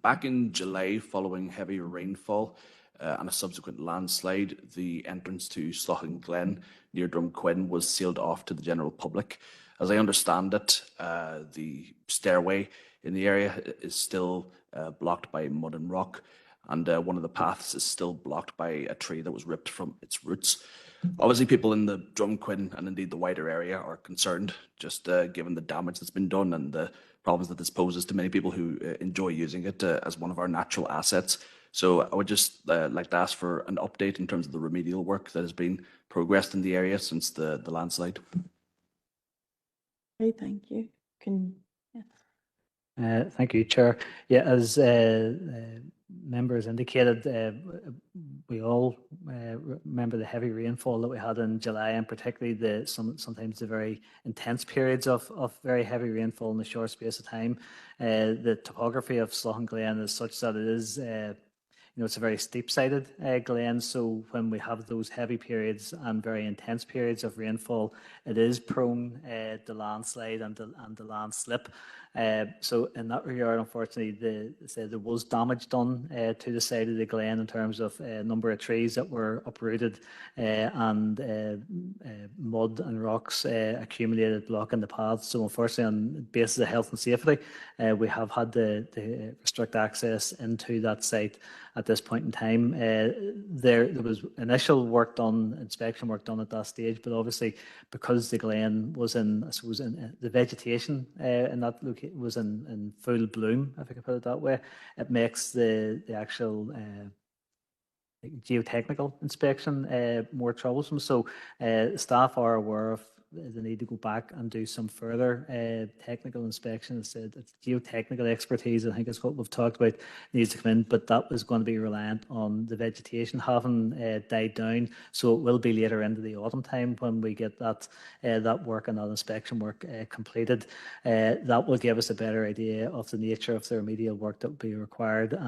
Back in July, following heavy rainfall and a subsequent landslide, the entrance to Sloughan Glen near Drumquin was sealed off to the general public. As I understand it, the stairway in the area is still blocked by mud and rock, and one of the paths is still blocked by a tree that was ripped from its roots. Obviously, people in the Drumquin and indeed the wider area are concerned, just given the damage that's been done and the problems that this poses to many people who enjoy using it as one of our natural assets. So I would just like to ask for an update in terms of the remedial work that has been progressed in the area since the landslide. Okay, thank you. Thank you, Chair. Yeah, as members indicated, we all remember the heavy rainfall that we had in July, and particularly sometimes the very intense periods of very heavy rainfall in a short space of time. The topography of Sloughan Glen is such that it is it's a very steep-sided glen, so when we have those heavy periods and very intense periods of rainfall, it is prone to landslide and the landslip. So in that regard, unfortunately, there was damage done to the side of the glen in terms of a number of trees that were uprooted and mud and rocks accumulated blocking the paths. So unfortunately, on the basis of health and safety, we have had to restrict access into that site at this point in time. There was initial work done, inspection work done at that stage, but obviously because the glen was in, I suppose, the vegetation in that location was in full bloom, if I can put it that way, it makes the actual geotechnical inspection more troublesome. So staff are aware of the need to go back and do some further technical inspection. It's geotechnical expertise, I think is what we've talked about, needs to come in, but that is going to be reliant on the vegetation having died down. So it will be later into the autumn time when we get that work and that inspection work completed. That will give us a better idea of the nature of the remedial work that will be required. And